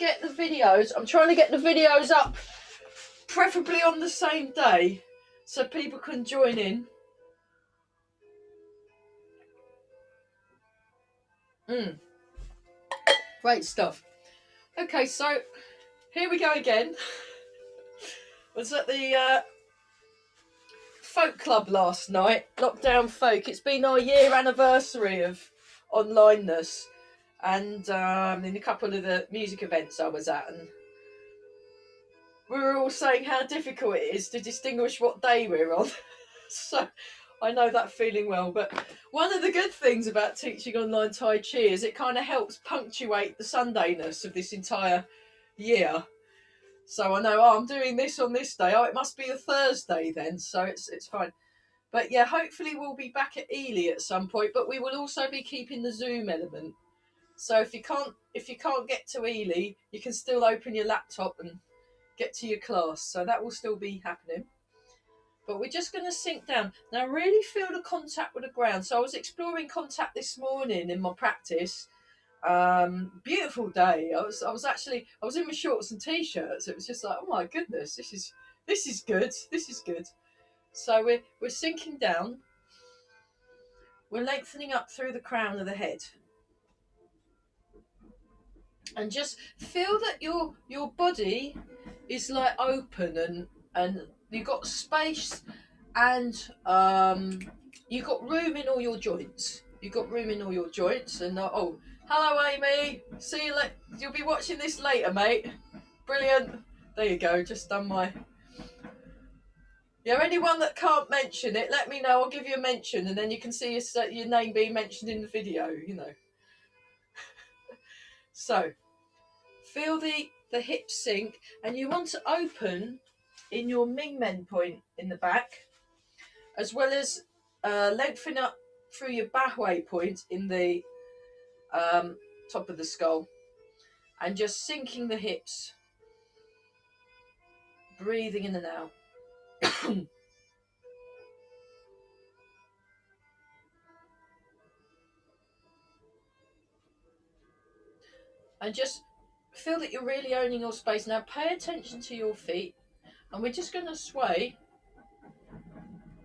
get the videos. I'm trying to get the videos up, preferably on the same day, so people can join in. Great stuff. Okay, so here we go again. Was at the folk club last night, Lockdown Folk. It's been our year anniversary of onlineness, and in a couple of the music events I was at, and we were all saying how difficult it is to distinguish what day we're on. So I know that feeling well. But one of the good things about teaching online Tai Chi is it kind of helps punctuate the Sundayness of this entire year. So I know, I'm doing this on this day. Oh, it must be a Thursday then. So it's fine. But yeah, hopefully we'll be back at Ely at some point. But we will also be keeping the Zoom element. So if you can't get to Ely, you can still open your laptop and get to your class. So that will still be happening. But we're just going to sink down. Now really feel the contact with the ground. So I was exploring contact this morning in my practice. Beautiful day. I was in my shorts and t-shirts. It was just like, oh my goodness, this is good. This is good. So we're sinking down. We're lengthening up through the crown of the head. And just feel that your body is like open and you've got space, and you've got room in all your joints. And oh, hello Amy, see you later. You'll be watching this later, mate. Brilliant. There you go. Just done my. Yeah, anyone that can't mention it, let me know. I'll give you a mention, and then you can see your name being mentioned in the video. You know. So, feel the hips sink, and you want to open in your Ming Men point in the back, as well as lengthen up through your Bahwei point in the top of the skull, and just sinking the hips, breathing in and out. And just feel that you're really owning your space. Now pay attention to your feet, and we're just going to sway.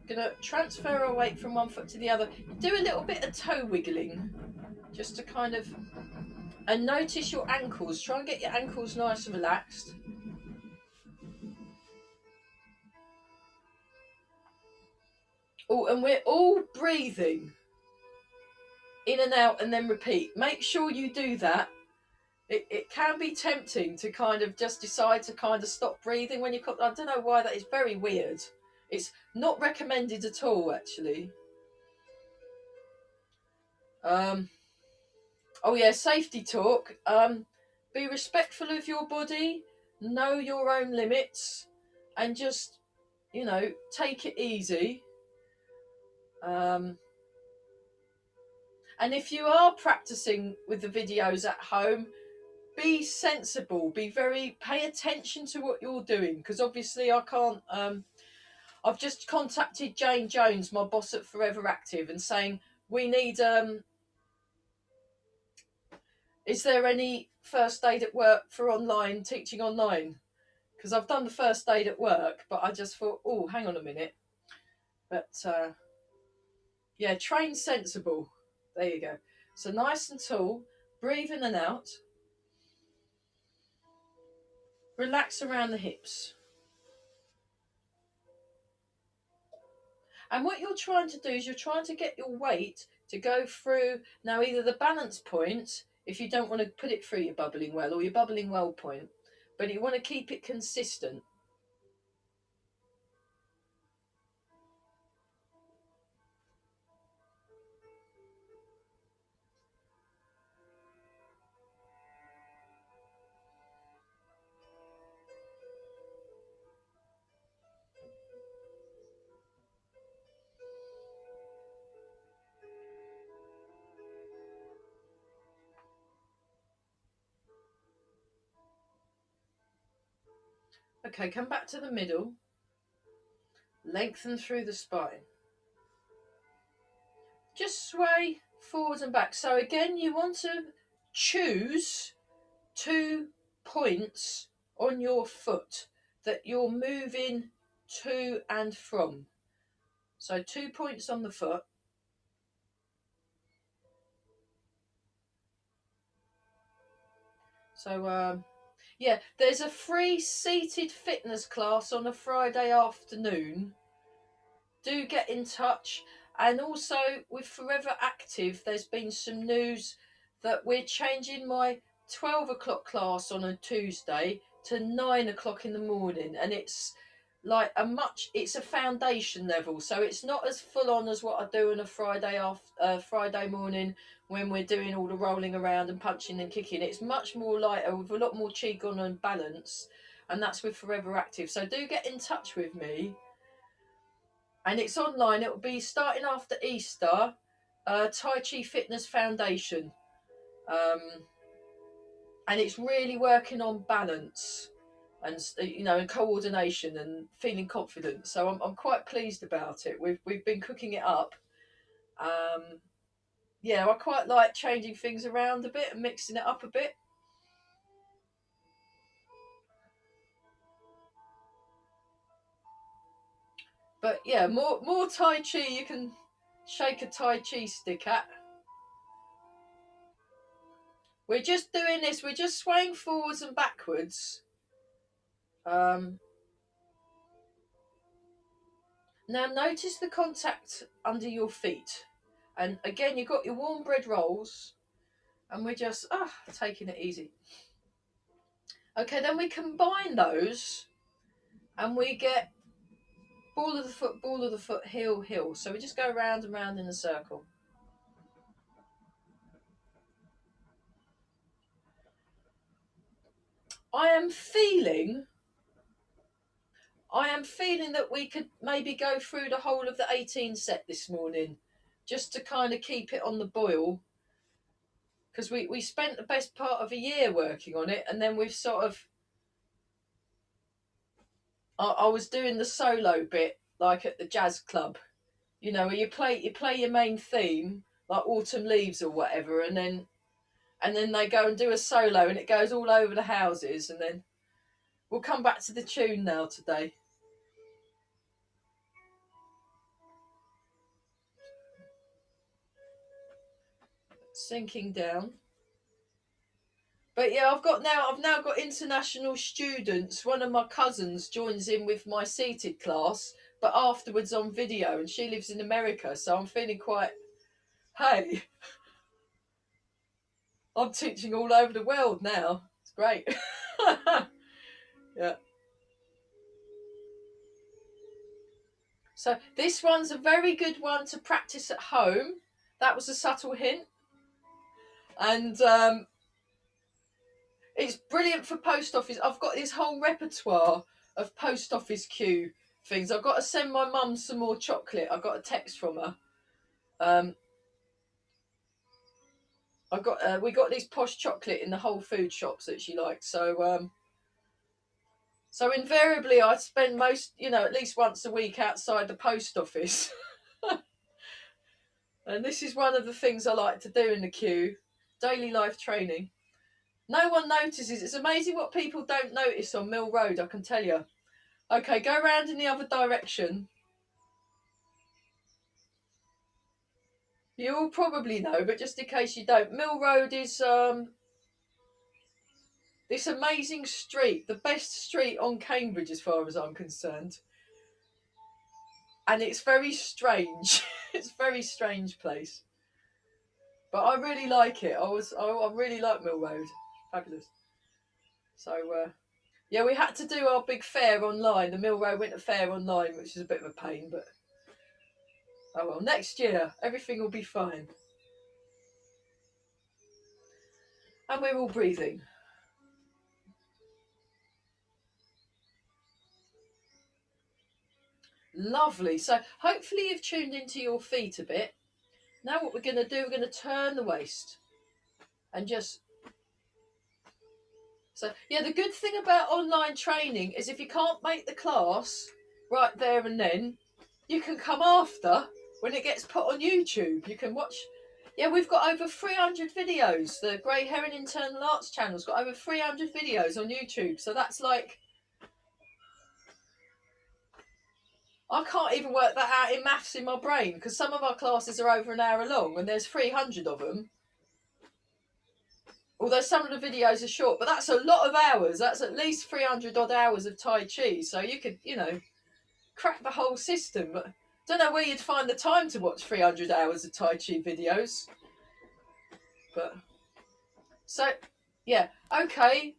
Going to transfer our weight from one foot to the other. Do a little bit of toe wiggling, just to kind of, and notice your ankles. Try and get your ankles nice and relaxed. Oh, and we're all breathing in and out, and then repeat. Make sure you do that. It can be tempting to kind of just decide to kind of stop breathing when you come. I don't know why, that is very weird. It's not recommended at all, actually. Oh yeah, safety talk. Be respectful of your body, know your own limits, and just, take it easy. And if you are practicing with the videos at home, be sensible, pay attention to what you're doing, because obviously I can't, I've just contacted Jane Jones, my boss at Forever Active, and saying we need, is there any first aid at work for online, teaching online? Because I've done the first aid at work, but I just thought, oh, hang on a minute. But yeah, train sensible. There you go. So nice and tall, breathe in and out. Relax around the hips. And what you're trying to do is you're trying to get your weight to go through, now either the balance point, if you don't want to put it through your bubbling well, or your bubbling well point, but you want to keep it consistent. Okay, come back to the middle. Lengthen through the spine. Just sway forwards and back. So again, you want to choose to points on your foot that you're moving to and from. So 2 points on the foot. So yeah, there's a free seated fitness class on a Friday afternoon. Do get in touch. And also with Forever Active, there's been some news that we're changing my 12 o'clock class on a Tuesday to 9 o'clock in the morning. And it's like it's a foundation level. So it's not as full on as what I do on a Friday morning when we're doing all the rolling around and punching and kicking. It's much more lighter with a lot more qigong and balance. And that's with Forever Active. So do get in touch with me. And it's online. It will be starting after Easter. Tai Chi Fitness Foundation, and it's really working on balance and and coordination and feeling confident. So I'm quite pleased about it. We've been cooking it up. Yeah, I quite like changing things around a bit and mixing it up a bit. But yeah, more Tai Chi you can shake a Tai Chi stick at. We're just doing this, we're just swaying forwards and backwards. Now notice the contact under your feet. And again, you've got your warm bread rolls. And we're just taking it easy. Okay, then we combine those and we get ball of the foot, heel, heel. So we just go round and round in a circle. I am feeling that we could maybe go through the whole of the 18 set this morning, just to kind of keep it on the boil. Because we spent the best part of a year working on it, and then we've sort of... I was doing the solo bit, like at the jazz club, where you play your main theme, like Autumn Leaves or whatever, and then they go and do a solo, and it goes all over the houses, and then we'll come back to the tune now today. Sinking down. But yeah, I've now got international students. One of my cousins joins in with my seated class, but afterwards on video, and she lives in America, so I'm feeling quite, hey, I'm teaching all over the world now. It's great. Yeah. So this one's a very good one to practice at home. That was a subtle hint. And it's brilliant for post office. I've got this whole repertoire of post office queue things. I've got to send my mum some more chocolate. I got a text from her. We got this posh chocolate in the Whole Food shops that she likes. So invariably I spend at least once a week outside the post office. And this is one of the things I like to do in the queue. Daily life training. No one notices. It's amazing what people don't notice on Mill Road, I can tell you. Okay, go round in the other direction. You all probably know, but just in case you don't, Mill Road is this amazing street, the best street on Cambridge as far as I'm concerned. And it's very strange. It's a very strange place. But I really like it. I really like Mill Road. Fabulous. So yeah, we had to do our big fair online, the Mill Road Winter Fair online, which is a bit of a pain, but oh well, next year everything will be fine. And we're all breathing. Lovely. So hopefully you've tuned into your feet a bit. Now what we're going to do, we're going to turn the waist and just... So yeah, the good thing about online training is if you can't make the class right there and then, you can come after when it gets put on YouTube. You can watch... Yeah, we've got over 300 videos. The Grey Heron Internal Arts channel's got over 300 videos on YouTube. So that's like, I can't even work that out in maths in my brain, because some of our classes are over an hour long and there's 300 of them. Although some of the videos are short, but that's a lot of hours. That's at least 300 odd hours of Tai Chi. So you could, you know, crack the whole system. But don't know where you'd find the time to watch 300 hours of Tai Chi videos. But so, yeah, okay,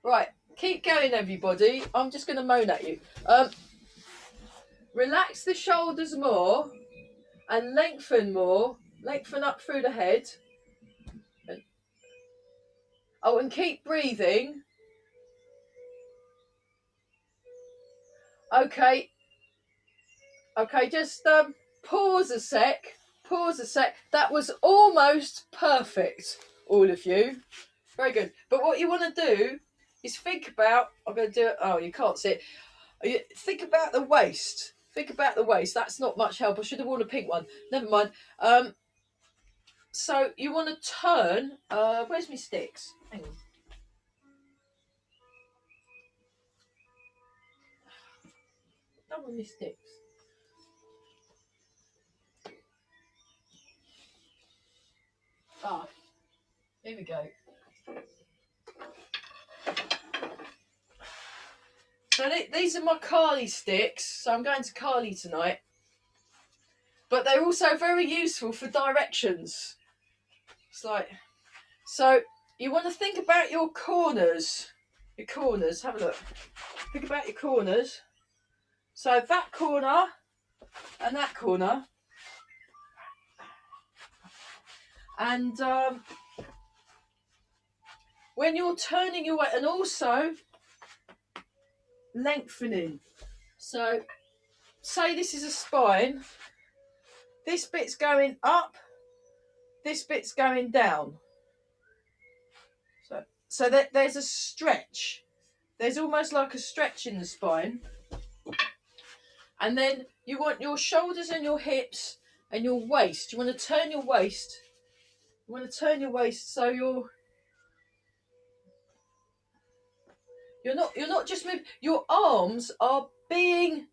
right. Keep going, everybody. I'm just going to moan at you. Relax the shoulders more and lengthen more. Lengthen up through the head. Oh, and keep breathing. Okay. Okay, just pause a sec. Pause a sec. That was almost perfect, all of you. Very good. But what you want to do is think about, I'm going to do it. Oh, you can't see it. Think about the waist. Think about the waist. That's not much help. I should have worn a pink one. Never mind. So you want to turn. Where's my sticks? Hang on. Not with my sticks. Ah, here we go. So these are my Carly sticks. So I'm going to Carly tonight. But they're also very useful for directions. It's like, so you want to think about your corners. Your corners, have a look. Think about your corners. So that corner and that corner. And when you're turning your way, and also lengthening. So say this is a spine. This bit's going up. This bit's going down. So there's a stretch. There's almost like a stretch in the spine. And then you want your shoulders and your hips and your waist. You want to turn your waist. You want to turn your waist so you're not just moving. Your arms are being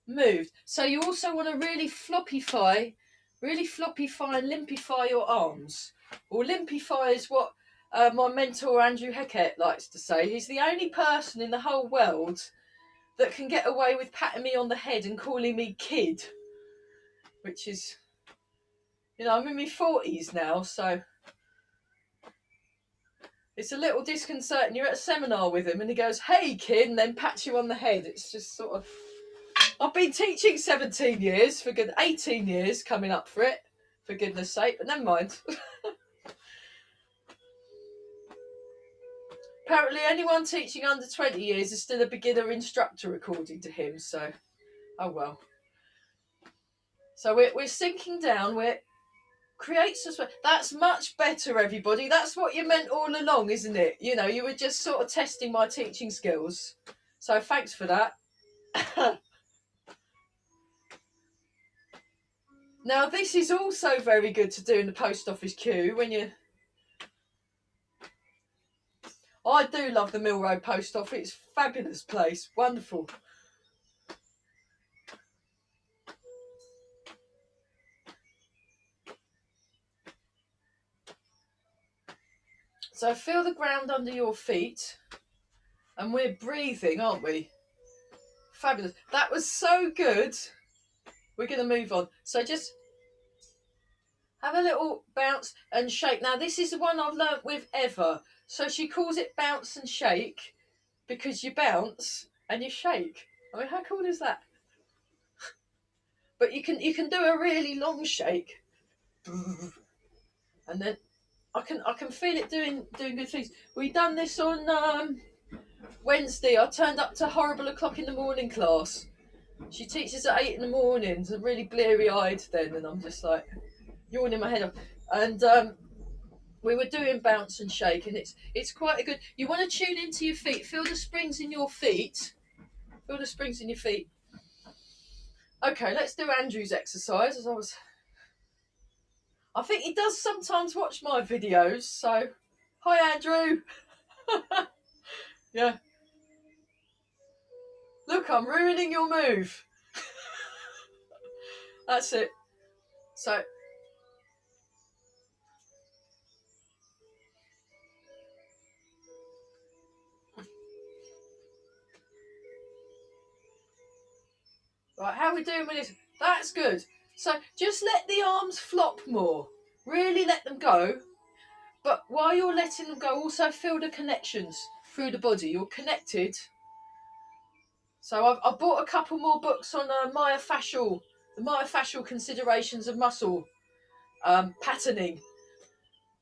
moved. So you also want to really floppify and limpify your arms. Or limpify is what my mentor Andrew Heckett likes to say. He's the only person in the whole world that can get away with patting me on the head and calling me kid, which is, you know, I'm in my 40s now, so it's a little disconcerting. You're at a seminar with him and he goes, "Hey kid," and then pats you on the head. It's just sort of, I've been teaching 17 years, for good 18 years coming up for it, for goodness sake, but never mind. Apparently anyone teaching under 20 years is still a beginner instructor according to him, so oh well. So we're sinking down, we're creates us. That's much better, everybody. That's what you meant all along, isn't it? You know, you were just sort of testing my teaching skills. So thanks for that. Now this is also very good to do in the post office queue when you. I do love the Mill Road Post Office. Fabulous place, wonderful. So feel the ground under your feet, and we're breathing, aren't we? Fabulous. That was so good. We're going to move on. So just have a little bounce and shake. Now this is the one I've learnt with Eva. So she calls it bounce and shake because you bounce and you shake. I mean, how cool is that? But you can do a really long shake, and then I can feel it doing good things. We done this on Wednesday. I turned up to horrible o'clock in the morning class. She teaches at 8 in the morning. I'm really bleary eyed then, and I'm just like yawning my head off. And we were doing bounce and shake, and it's quite a good. You want to tune into your feet. Feel the springs in your feet. Feel the springs in your feet. Okay, let's do Andrew's exercise. I think he does sometimes watch my videos, so hi Andrew. Yeah. Look, I'm ruining your move. That's it. So right, how are we doing with this? That's good. So just let the arms flop more. Really let them go. But while you're letting them go, also feel the connections through the body. You're connected. So I've bought a couple more books on myofascial, the myofascial considerations of muscle patterning.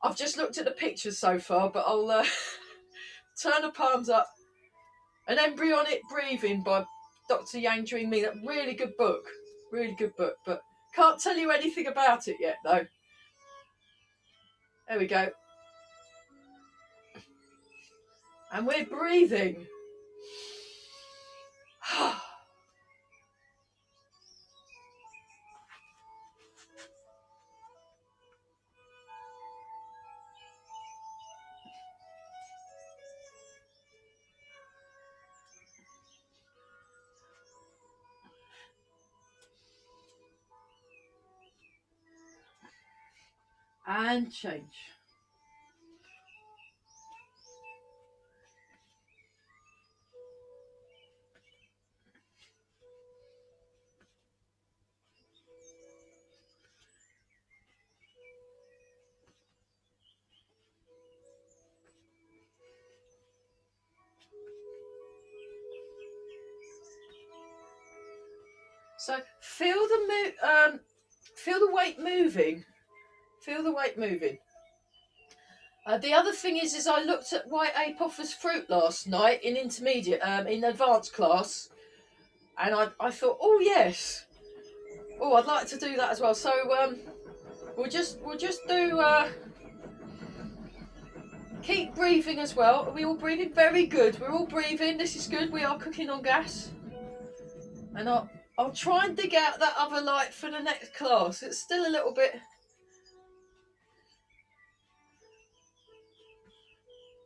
I've just looked at the pictures so far, but I'll turn the palms up. An Embryonic Breathing by Dr. Yang Dream Me. That really good book. Really good book. But can't tell you anything about it yet, though. There we go. And we're breathing. And change. So feel the weight moving. Feel the weight moving. The other thing is I looked at white Apophis fruit last night in intermediate, in advanced class, and I thought, oh yes, oh I'd like to do that as well. So we'll just do keep breathing as well. Are we all breathing? Very good. We're all breathing. This is good. We are cooking on gas, and I'll try and dig out that other light for the next class. It's still a little bit.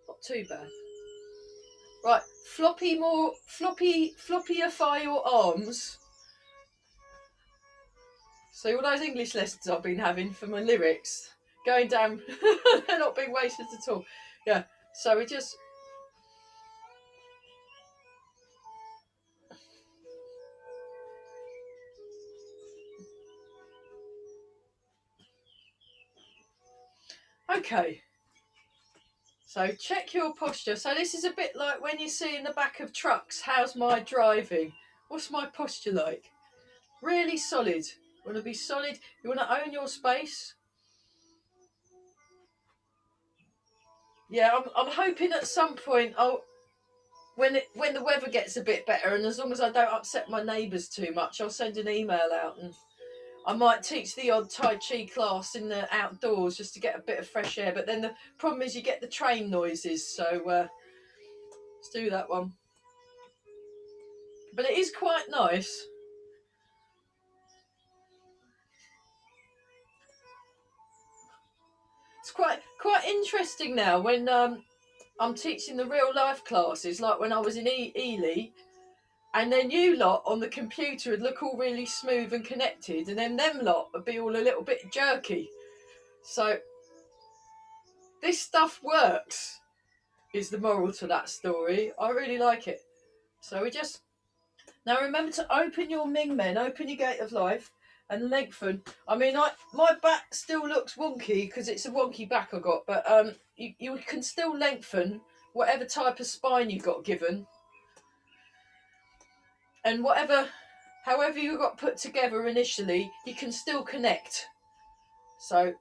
Not too bad. Right, floppyify your arms. So all those English lessons I've been having for my lyrics, going down, they're not being wasted at all. Yeah, so we just... Okay. So check your posture. So this is a bit like when you see in the back of trucks, how's my driving? What's my posture like? Really solid. You want to be solid. You want to own your space. Yeah, I'm hoping at some point when the weather gets a bit better, and as long as I don't upset my neighbours too much, I'll send an email out, and I might teach the odd Tai Chi class in the outdoors just to get a bit of fresh air. But then the problem is you get the train noises, so let's do that one. But it is quite nice. It's quite interesting now when I'm teaching the real life classes, like when I was in Ely, and then you lot on the computer would look all really smooth and connected, and then them lot would be all a little bit jerky. So this stuff works, is the moral to that story. I really like it. So we just... Now remember to open your Ming Men, open your gate of life, and lengthen. I mean, my back still looks wonky because it's a wonky back I got, but you can still lengthen whatever type of spine you got given, and however you got put together initially, you can still connect. So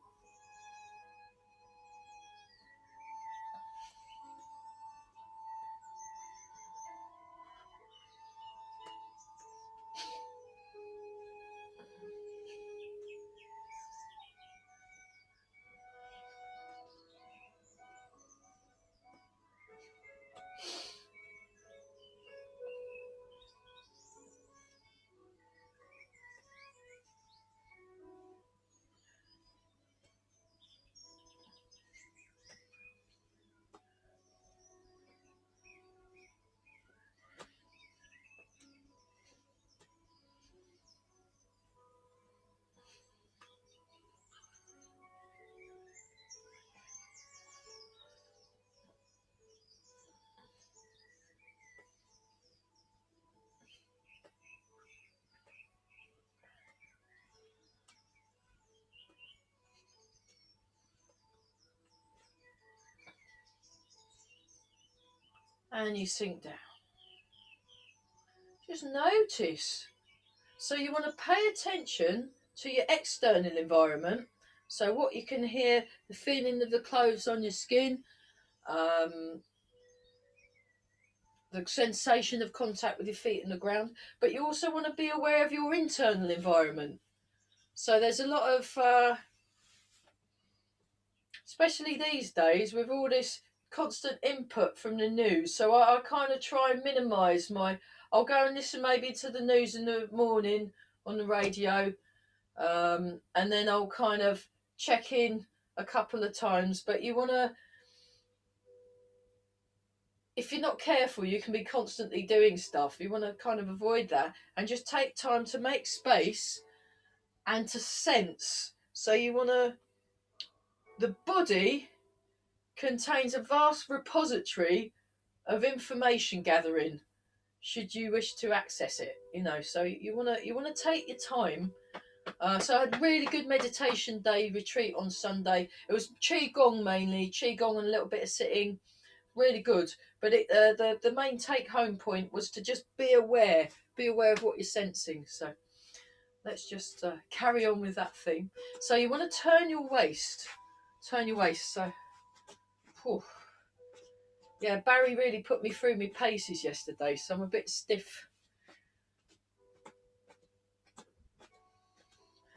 and you sink down. Just notice. So you want to pay attention to your external environment. So what you can hear, the feeling of the clothes on your skin, the sensation of contact with your feet in the ground. But you also want to be aware of your internal environment. So there's a lot of, especially these days, with all this constant input from the news. So I kind of try and minimise I'll go and listen maybe to the news in the morning on the radio, and then I'll kind of check in a couple of times. But you want to, if you're not careful, you can be constantly doing stuff. You want to kind of avoid that and just take time to make space and to sense. So you want to, the body contains a vast repository of information gathering should you wish to access it, so you want to take your time. So I had a really good meditation day retreat on Sunday. It was qigong, mainly qigong and a little bit of sitting, really good. But the main take home point was to just be aware of what you're sensing. So let's just carry on with that theme. So you want to turn your waist. So whew. Yeah, Barry really put me through my paces yesterday, so I'm a bit stiff.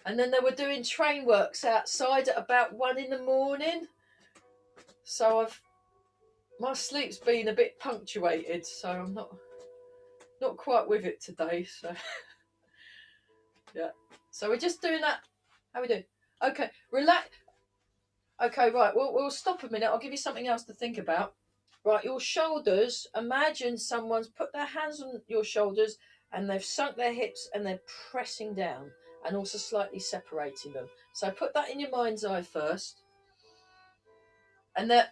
And then they were doing train works outside at about 1 a.m. So my sleep's been a bit punctuated, so I'm not quite with it today. So yeah. So we're just doing that. How we doing? Okay, relax. Okay, right. We'll stop a minute. I'll give you something else to think about. Right, your shoulders. Imagine someone's put their hands on your shoulders and they've sunk their hips and they're pressing down and also slightly separating them. So put that in your mind's eye first. And then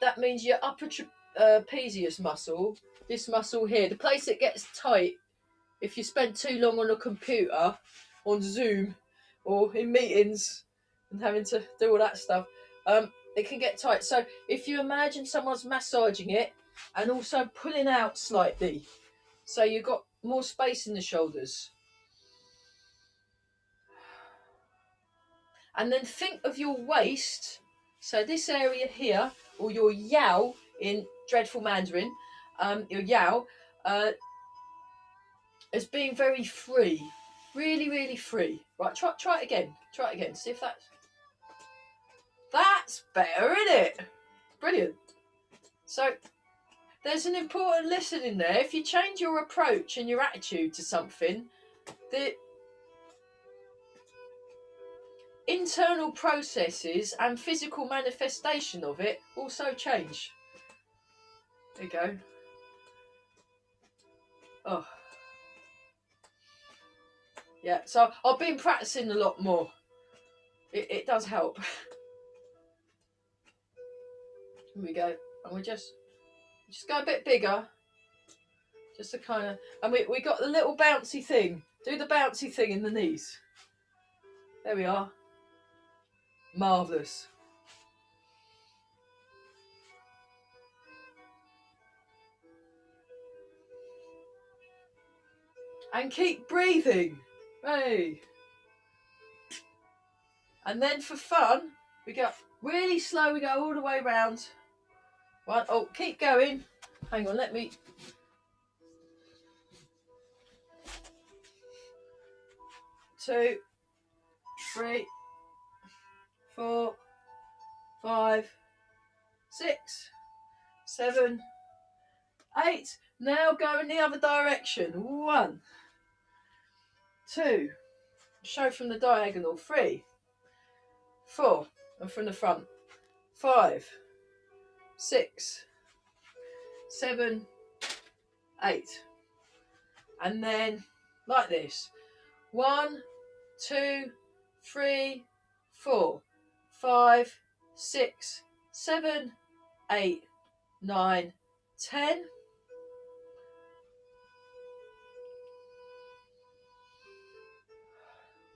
that means your upper trapezius muscle, this muscle here, the place that gets tight if you spend too long on a computer, on Zoom, or in meetings and having to do all that stuff, it can get tight. So if you imagine someone's massaging it and also pulling out slightly, so you've got more space in the shoulders. And then think of your waist, so this area here, or your yao in dreadful Mandarin, your yao, as being very free, really, really free. Right, try it again. See if that's better, isn't it? Brilliant. So there's an important lesson in there. If you change your approach and your attitude to something, the internal processes and physical manifestation of it also change. There you go. Oh. Yeah, so I've been practicing a lot more. It does help. Here we go. And we just go a bit bigger. Just to kind of... And we got the little bouncy thing. Do the bouncy thing in the knees. There we are. Marvellous. And keep breathing. Hey. And then for fun, we go really slow. We go all the way around. One. Oh, keep going. Hang on, let me... 2, 3, 4, 5, 6, 7, 8. Now go in the other direction. 1, 2. Show from the diagonal. 3, 4. And from the front. 5, 6, 7, 8. And then like this. 1, 2, 3, 4, 5, 6, 7, 8, 9, 10.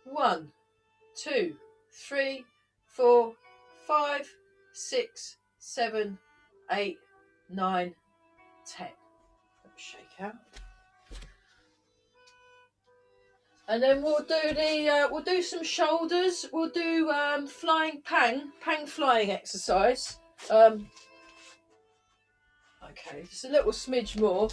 1, 2, 3, 4, 5, 6, 7, 8, 9, 10. Let's shake out. And then we'll do some shoulders. We'll do flying pang flying exercise. Okay, just a little smidge more.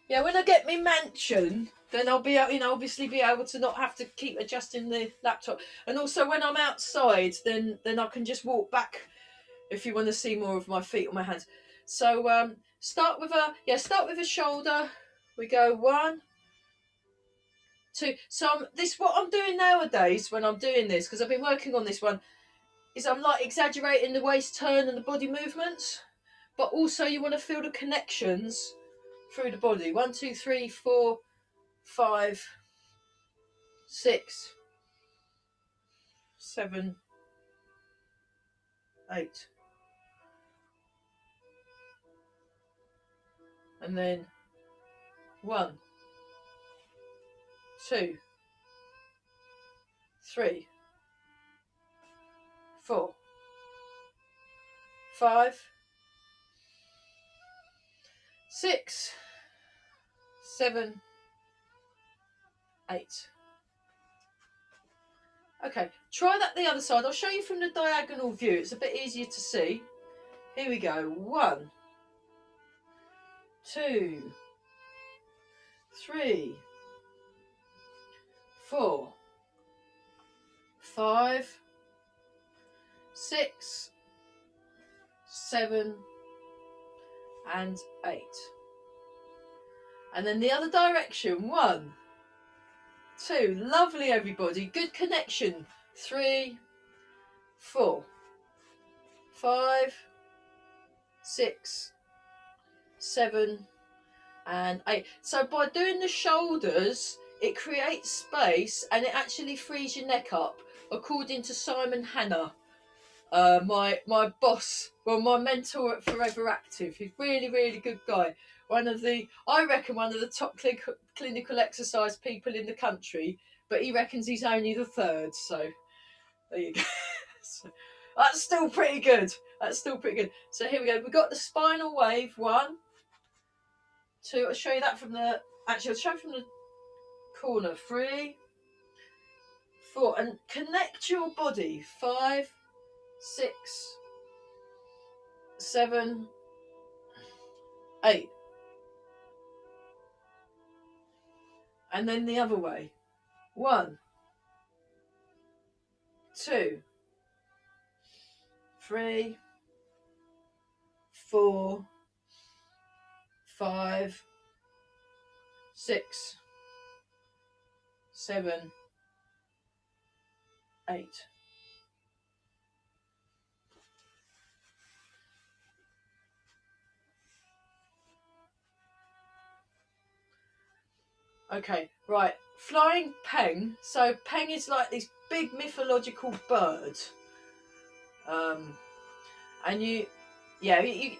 Yeah, when I get my mansion, then I'll be, obviously be able to not have to keep adjusting the laptop. And also when I'm outside, then I can just walk back if you want to see more of my feet or my hands. So start with a shoulder. We go 1, 2. So what I'm doing nowadays when I'm doing this, because I've been working on this one, is I'm like exaggerating the waist turn and the body movements, but also you want to feel the connections through the body. 1, 2, 3, 4, 5, 6, 7, 8. And then 1, 2, 3, 4, 5, 6, 7, 8. Okay, try that the other side. I'll show you from the diagonal view. It's a bit easier to see. Here we go. 1, 2, 3, 4, 5, 6, 7, and 8. And then the other direction. 1, 2. Lovely, everybody. Good connection. 3, 4, 5, 6, 7, and 8. So by doing the shoulders, it creates space and it actually frees your neck up, according to Simon Hanna, my boss, well, my mentor at Forever Active. He's really, really good guy. I reckon one of the top clinical exercise people in the country, but he reckons he's only the 3rd. So there you go. So, that's still pretty good. So here we go. We've got the spinal wave. 1, 2. I'll show you that from the. Actually, I'll show you from the corner. 3, 4, and connect your body. 5, 6, 7, 8. And then the other way. 1, 2, 3, 4, 5, 6, 7, 8. Okay, right. Flying peng. So peng is like this big mythological bird. And you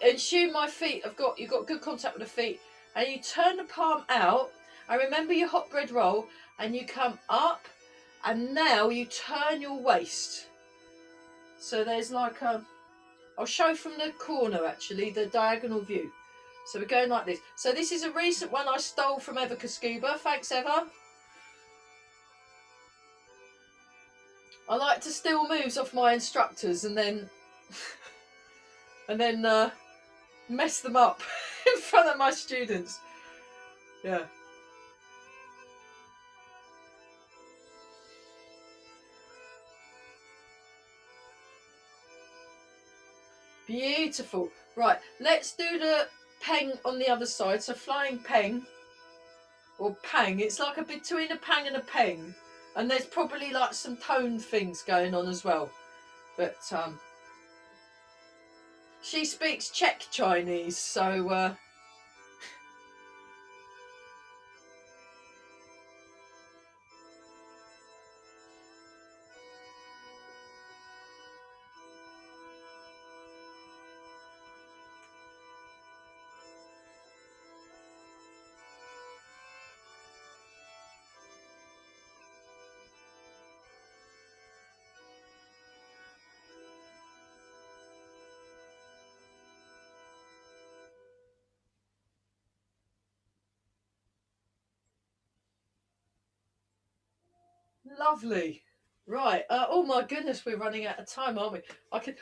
assume my feet you've got good contact with the feet, and you turn the palm out. And remember your hot bread roll, and you come up, and now you turn your waist. So there's like I'll show from the corner actually, the diagonal view. So we're going like this. So this is a recent one I stole from Eva Scuba. Thanks, Eva. I like to steal moves off my instructors and then mess them up in front of my students. Yeah. Beautiful. Right, let's do the peng on the other side. So flying peng or pang. It's like a between a pang and a peng. And there's probably like some tone things going on as well. But she speaks Czech Chinese, so Lovely. Right. Oh my goodness, we're running out of time, aren't we?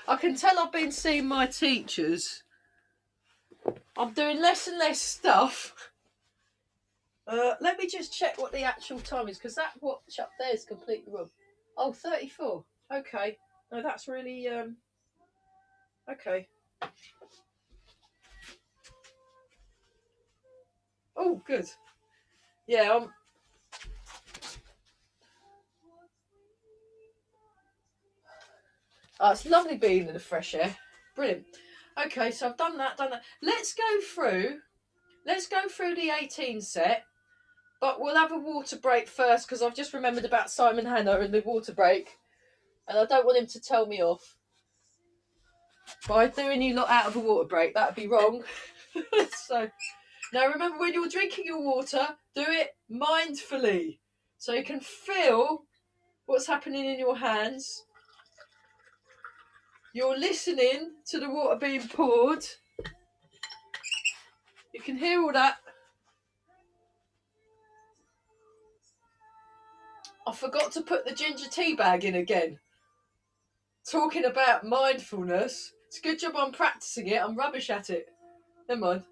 I can tell I've been seeing my teachers. I'm doing less and less stuff. Let me just check what the actual time is, because that watch up there is completely wrong. Oh, 34. Okay. No, that's really okay. Oh, good. Yeah. Oh, it's lovely being in the fresh air. Brilliant. Okay, so I've done that. Let's go through. Let's go through the 18 set. But we'll have a water break first, because I've just remembered about Simon Hanna and the water break. And I don't want him to tell me off by doing you lot out of a water break. That'd be wrong. So, now remember, when you're drinking your water, do it mindfully. So you can feel what's happening in your hands. You're listening to the water being poured. You can hear all that. I forgot to put the ginger tea bag in again. Talking about mindfulness. It's a good job I'm practicing it. I'm rubbish at it. Never mind.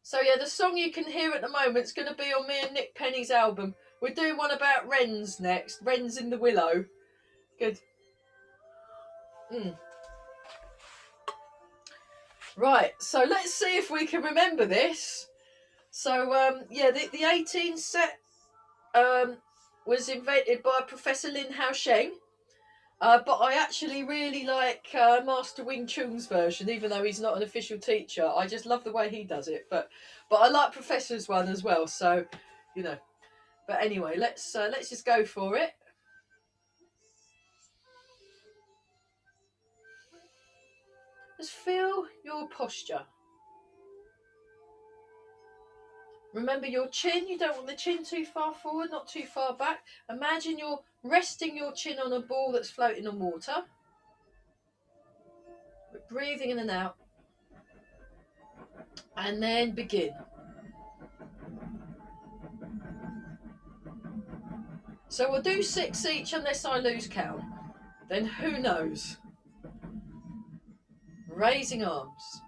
So yeah, the song you can hear at the moment is going to be on me and Nick Penny's album. We're doing one about wrens next. Wrens in the Willow. Good. Right, so let's see if we can remember this. So yeah, the 18 set was invented by Professor Lin Hao Sheng. But I actually really like Master Wing Chung's version, even though he's not an official teacher. I just love the way he does it. But I like Professor's one as well. So, you know. But anyway, let's just go for it. Just feel your posture. Remember your chin. You don't want the chin too far forward, not too far back. Imagine you're resting your chin on a ball that's floating on water. Breathing in and out. And then begin. So we'll do 6 each unless I lose count. Then who knows? Raising arms.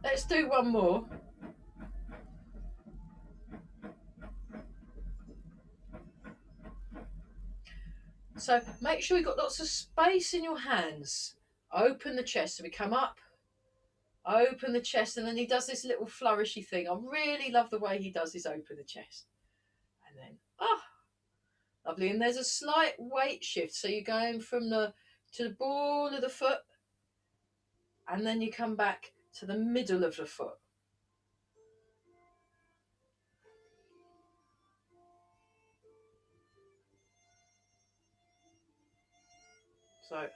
Let's do one more. So make sure you've got lots of space in your hands. Open the chest. So we come up, open the chest, and then he does this little flourishy thing. I really love the way he does this open the chest. And then, lovely. And there's a slight weight shift. So you're going from to the ball of the foot, and then you come back to the middle of the foot. So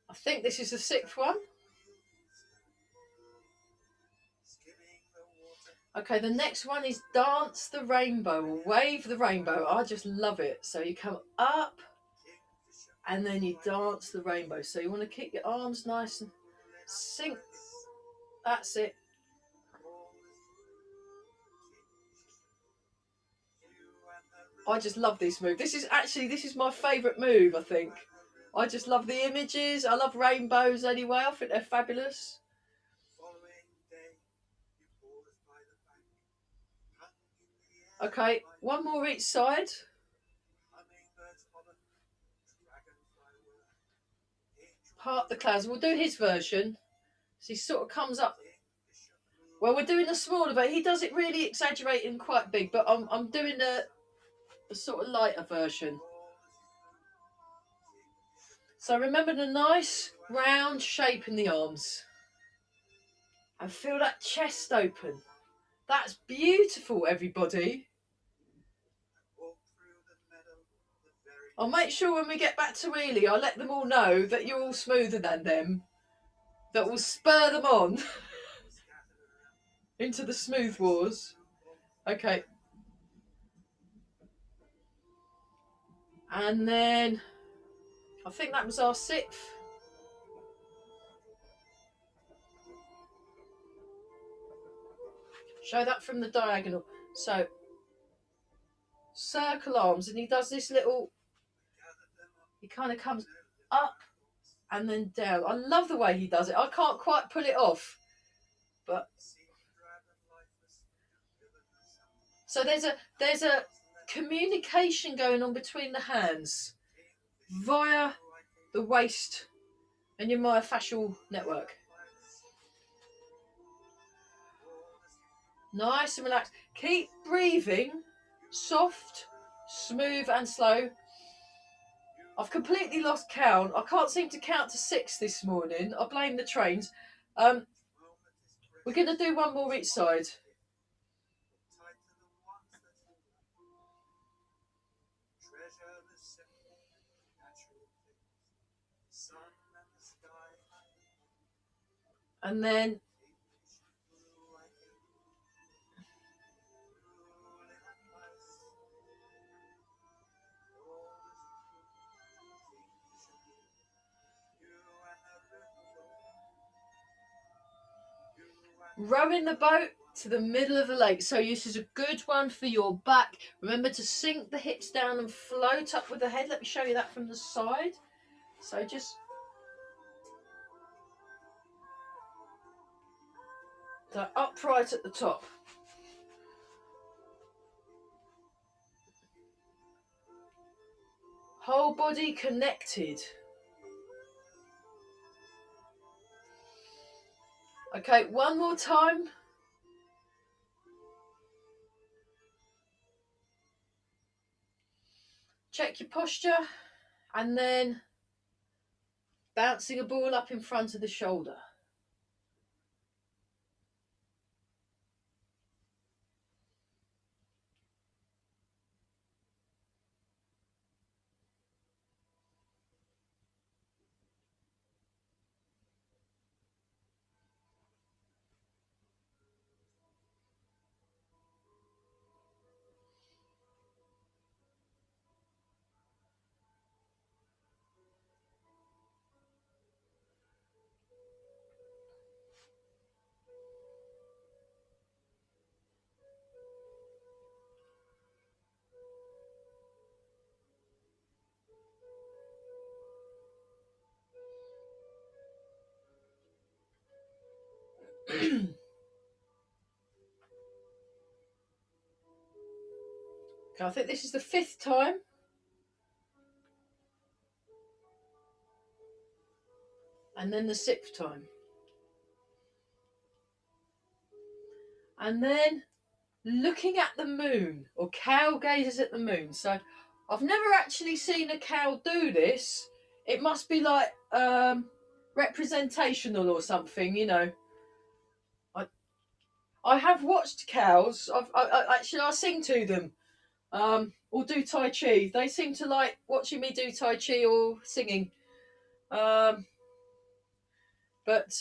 I think this is the 6th one. Okay, the next one is dance the rainbow or wave the rainbow. I just love it. So you come up and then you dance the rainbow. So you want to keep your arms nice and sink. That's it. I just love this move. This is my favourite move, I think. I just love the images. I love rainbows anyway. I think they're fabulous. Okay, one more each side. Part the clouds. We'll do his version. So he sort of comes up. Well, we're doing a smaller, but he does it really exaggerating quite big. But I'm doing a sort of lighter version. So remember the nice round shape in the arms. And feel that chest open. That's beautiful, everybody. I'll make sure when we get back to Ely, I'll let them all know that you're all smoother than them. That will spur them on into the smooth wars. Okay. And then I think that was our 6th. Show that from the diagonal. So circle arms, and he does this little, he kind of comes up and then down. I love the way he does it. I can't quite pull it off, but so there's a communication going on between the hands via the waist and your myofascial network. Nice and relaxed. Keep breathing soft, smooth and slow. I've completely lost count. I can't seem to count to 6 this morning. I blame the trains. We're going to do one more each side. And then rowing the boat to the middle of the lake. So this is a good one for your back. Remember to sink the hips down and float up with the head. Let me show you that from the side. So just so upright at the top. Whole body connected. Okay, one more time. Check your posture, and then bouncing a ball up in front of the shoulder. Okay, I think this is the 5th time. And then the 6th time. And then looking at the moon, or cow gazes at the moon. So I've never actually seen a cow do this. It must be like representational or something, you know. I have watched cows. I sing to them, or do Tai Chi. They seem to like watching me do Tai Chi or singing. But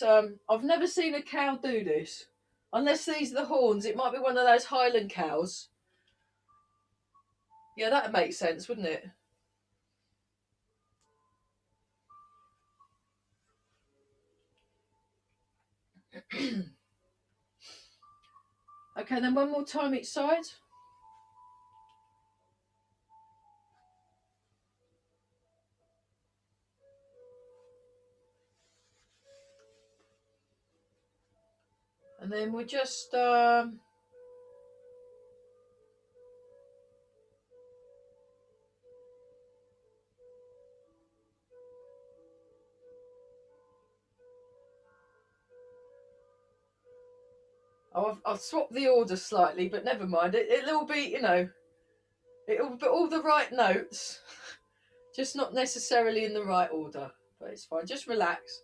I've never seen a cow do this. Unless these are the horns, it might be one of those Highland cows. Yeah, that'd make sense, wouldn't it? Okay, then one more time each side. And then we're just I've swapped the order slightly, but never mind. It'll be, you know, it'll be all the right notes, just not necessarily in the right order. But it's fine. Just relax.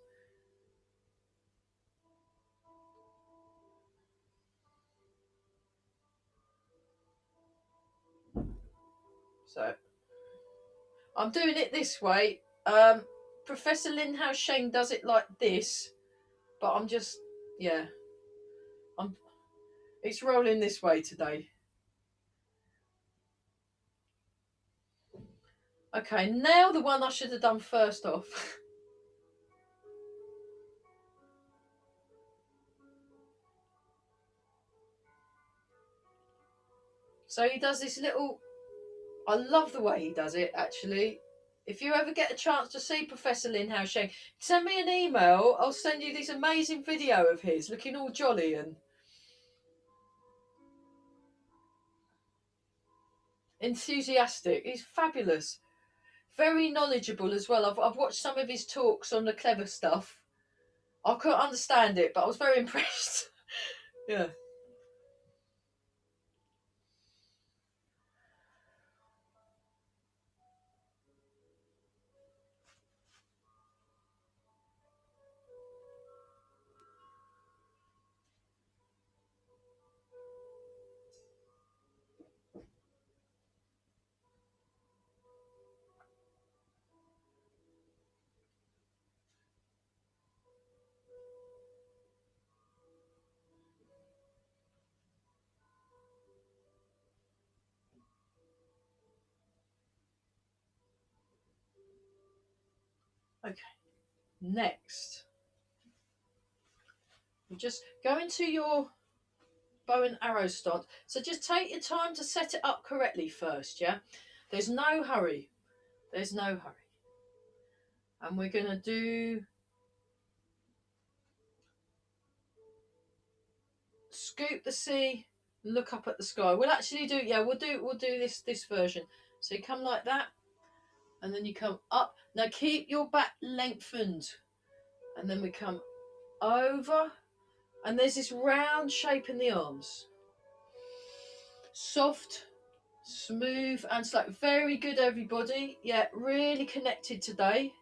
So I'm doing it this way. Professor Lin Hao Sheng does it like this, but I'm just, yeah, it's rolling this way today. Okay, now the one I should have done first off. So he does this little, I love the way he does it, actually. If you ever get a chance to see Professor Lin Hao Sheng, send me an email. I'll send you this amazing video of his looking all jolly and enthusiastic. He's fabulous. Very knowledgeable as well. I've watched some of his talks on the clever stuff. I couldn't understand it, but I was very impressed. Yeah. Okay. Next, you just go into your bow and arrow stance. So just take your time to set it up correctly first, yeah? There's no hurry. There's no hurry. And we're going to do scoop the sea, look up at the sky. We'll actually do, yeah, we'll do this version. So you come like that, and then you come up. Now keep your back lengthened. And then we come over, and there's this round shape in the arms. Soft, smooth and slow. Very good, everybody. Yeah, really connected today.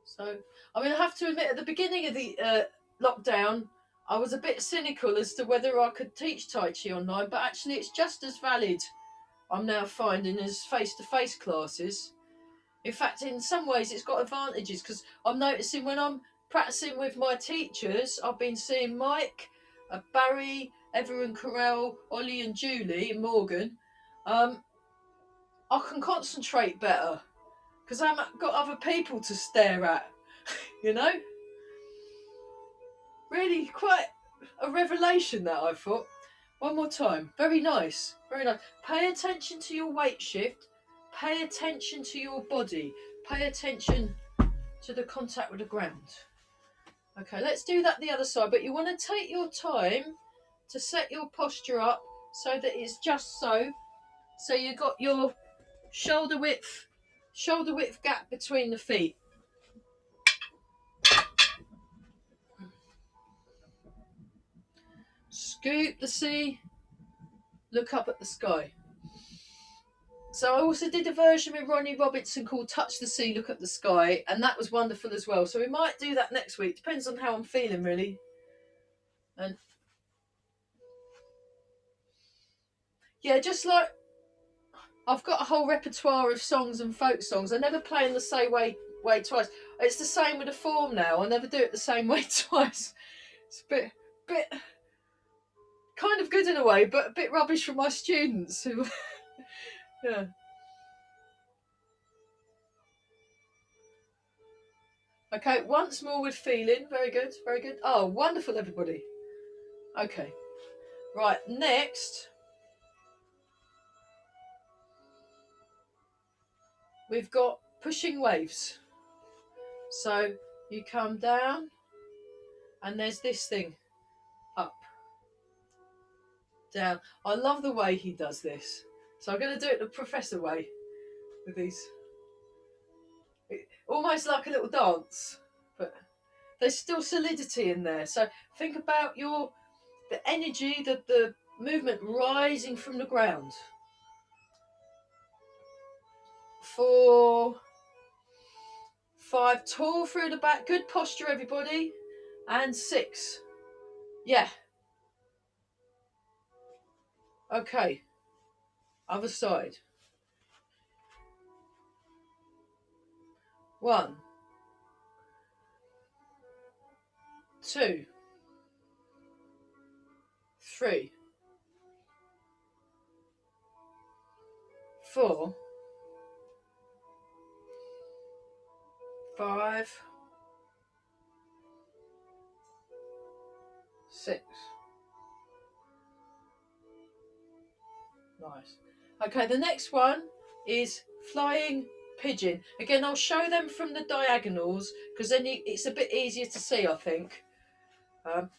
So, I mean, I have to admit, at the beginning of the lockdown, I was a bit cynical as to whether I could teach Tai Chi online, but actually it's just as valid, I'm now finding, as face-to-face classes. In fact, in some ways it's got advantages, because I'm noticing when I'm practicing with my teachers, I've been seeing Mike, Barry, Everett Carell, Ollie and Julie and Morgan, I can concentrate better because I've got other people to stare at, you know? Really quite a revelation that I thought. One more time. Very nice. Very nice. Pay attention to your weight shift. Pay attention to your body. Pay attention to the contact with the ground. Okay, let's do that the other side. But you want to take your time to set your posture up so that it's just so. So you've got your shoulder width gap between the feet. Scoop the sea, look up at the sky. So I also did a version with Ronnie Robinson called Touch the Sea, Look at the Sky, and that was wonderful as well. So we might do that next week. Depends on how I'm feeling, really. And yeah, just like I've got a whole repertoire of songs and folk songs. I never play in the same way twice. It's the same with the form now. I never do it the same way twice. It's a bit kind of good in a way, but a bit rubbish for my students who yeah. Okay, once more with feeling. Very good, very good. Oh, wonderful, everybody. Okay, right, next we've got pushing waves. So you come down and there's this thing, up, down. I love the way he does this. So I'm going to do it the professor way with these. Almost like a little dance, but there's still solidity in there. So think about the energy, the movement rising from the ground. 4, 5, tall through the back. Good posture, everybody. And 6. Yeah. Okay. Other side. 1, 2, 3, 4, 5, 6. Nice. Okay, the next one is flying pigeon. Again, I'll show them from the diagonals because then it's a bit easier to see, I think.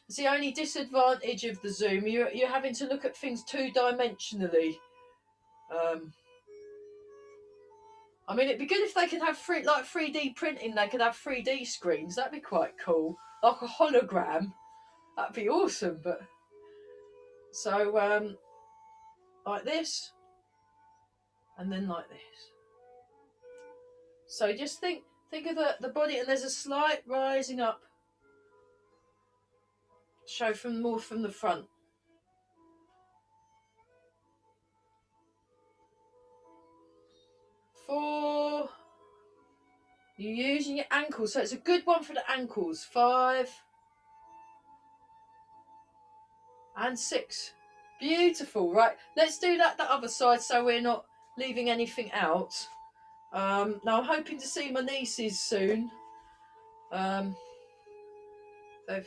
It's the only disadvantage of the zoom. You're having to look at things two-dimensionally. I mean, it'd be good if they could have 3D printing. They could have 3D screens. That'd be quite cool, like a hologram. That'd be awesome. But so like this, and then like this. So just think of the body, and there's a slight rising up. Show more from the front. 4. You're using your ankles, so it's a good one for the ankles. 5 and 6. Beautiful. Right, let's do that the other side so we're not leaving anything out. Now I'm hoping to see my nieces soon. They've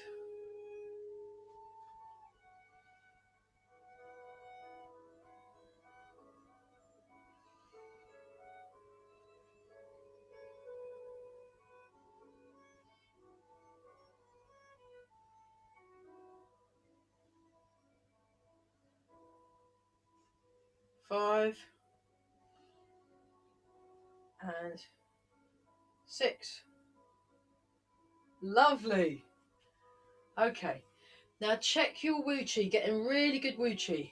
5 and 6. Lovely. Okay, now check your Wu Chi, getting really good Wu Chi.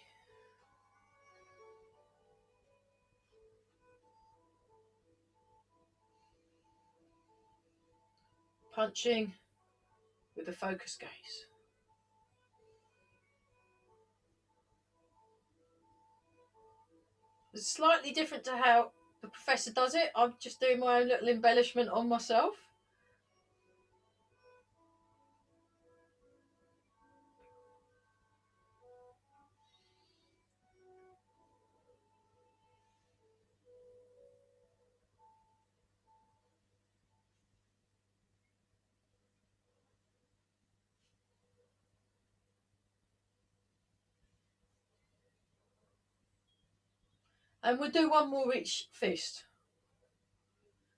Punching with the focus gaze. It's slightly different to how the professor does it. I'm just doing my own little embellishment on myself. And we'll do one more each fist.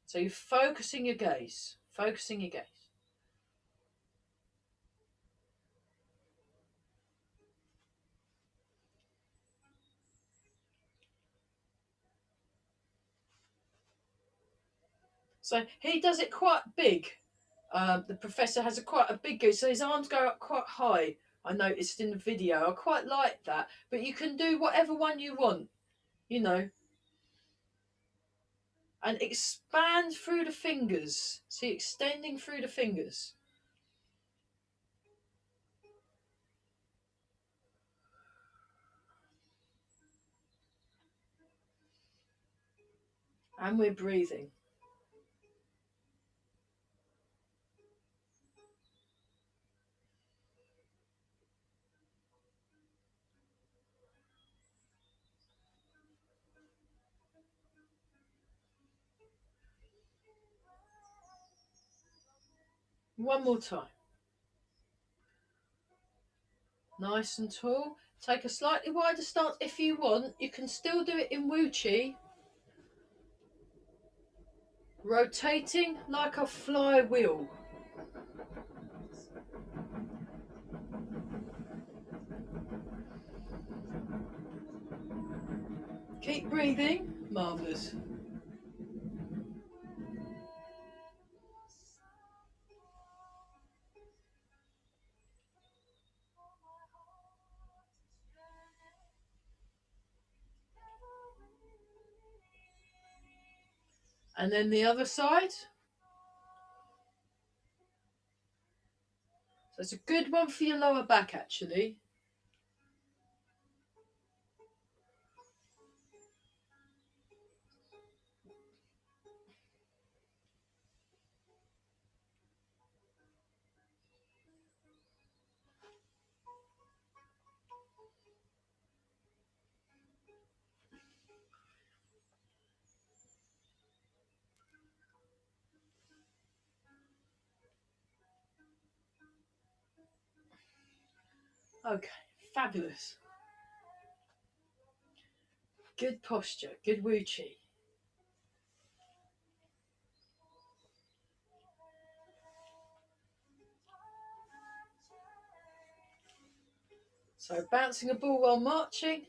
So you're focusing your gaze. Focusing your gaze. So he does it quite big. The professor has quite a big goose, so his arms go up quite high. I noticed in the video. I quite like that. But you can do whatever one you want, you know. And expand through the fingers. See, extending through the fingers. And we're breathing. One more time. Nice and tall. Take a slightly wider stance if you want. You can still do it in Wu Chi. Rotating like a flywheel. Keep breathing. Marvellous. And then the other side. So it's a good one for your lower back, actually. Okay, fabulous. Good posture, good Wu Chi. So bouncing a ball while marching.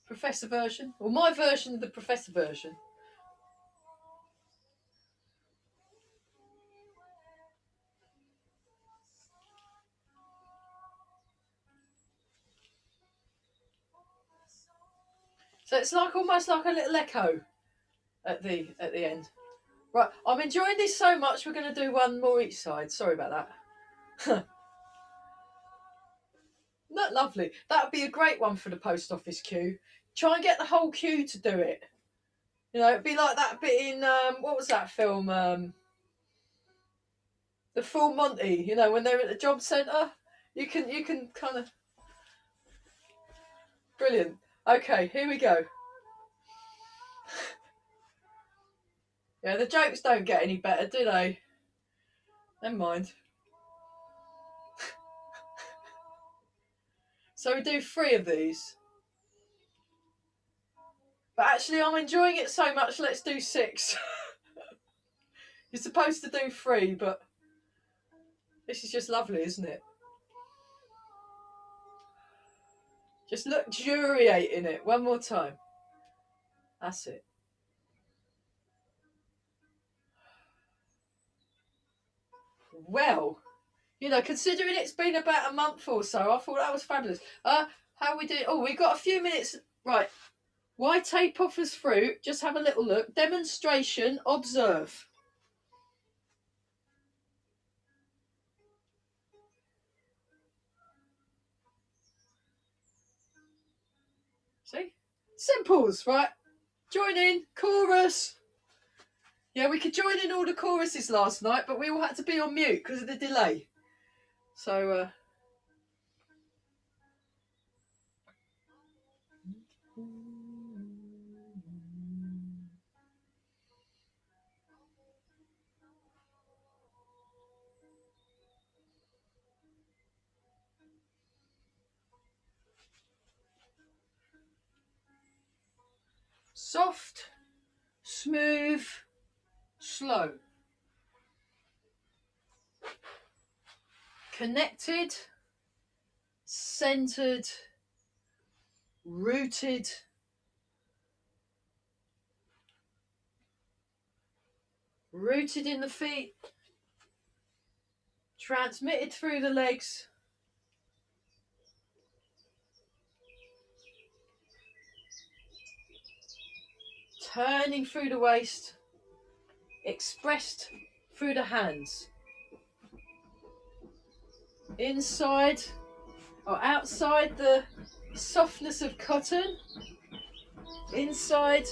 Professor version, or my version of the professor version. So it's like almost like a little echo at the end. Right, I'm enjoying this so much. We're going to do one more each side. Sorry about that. Not lovely. That would be a great one for the post office queue. Try and get the whole queue to do it. You know, it'd be like that bit in what was that film? The Full Monty. You know, when they're at the job centre, you can kind of brilliant. Okay, here we go. Yeah, the jokes don't get any better, do they? Never mind. So we do 3 of these. But actually, I'm enjoying it so much, let's do 6. You're supposed to do 3, but this is just lovely, isn't it? Just luxuriate in it. One more time. That's it. Well, you know, considering it's been about a month or so, I thought that was fabulous. How we do? Oh, we've got a few minutes. Right. Why tape off as fruit? Just have a little look. Demonstration. Observe. See? Simples, right? Join in. Chorus. Yeah, we could join in all the choruses last night, but we all had to be on mute because of the delay. So, soft, smooth, slow. Connected, centered, rooted, rooted in the feet, transmitted through the legs, turning through the waist, expressed through the hands. Inside or outside the softness of cotton, inside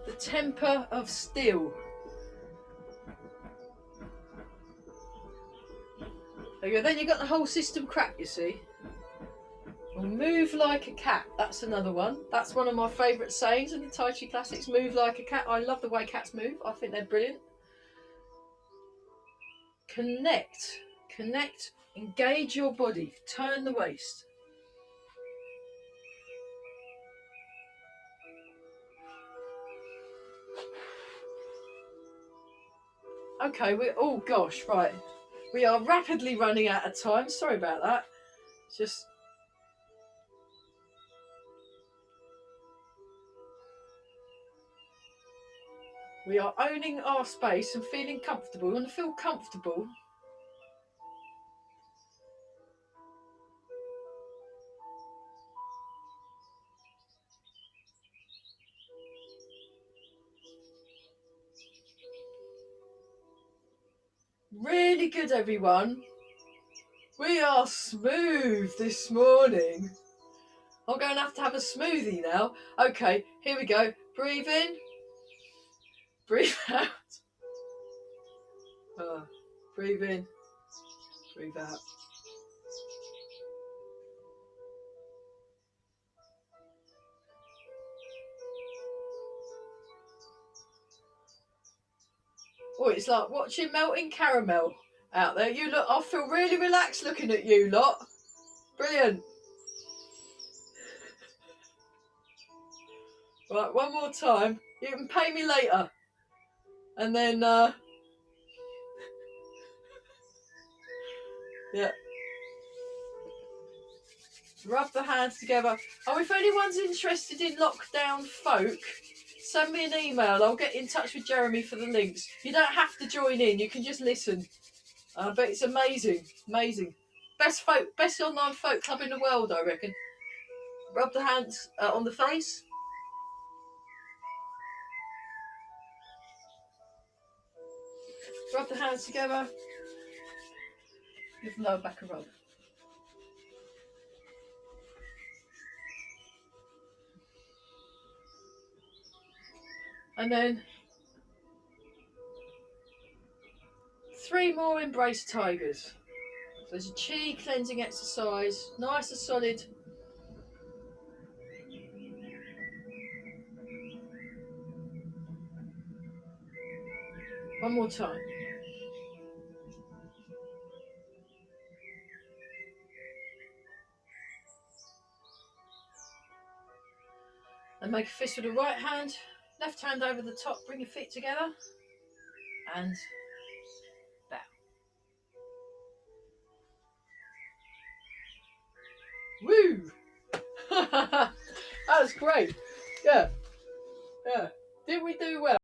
the temper of steel. There you go. Then you got the whole system cracked, you see. Or move like a cat. That's another one. That's one of my favourite sayings in the Tai Chi classics. Move like a cat. I love the way cats move. I think they're brilliant. Connect. Connect. Engage your body. Turn the waist. Okay, oh gosh, right. We are rapidly running out of time. Sorry about that. Just we are owning our space and feeling comfortable. We want to feel comfortable. Really good, everyone. We are smooth this morning. I'm going to have a smoothie now. Okay, here we go. Breathe in. Breathe out. Breathe in. Breathe out. Oh, it's like watching melting caramel out there. You look, I feel really relaxed looking at you lot. Brilliant. Right, one more time. You can pay me later. And then, yeah. Rub the hands together. Oh, if anyone's interested in lockdown folk, send me an email. I'll get in touch with Jeremy for the links. You don't have to join in. You can just listen. But it's amazing. Amazing. Best online folk club in the world, I reckon. Rub the hands on the face. Rub the hands together. Give the lower back a rub. And then 3 more embrace tigers. There's a chi cleansing exercise, nice and solid. One more time. And make a fist with the right hand, left hand over the top, bring your feet together, and bow. Woo! That was great. Yeah. Did we do well?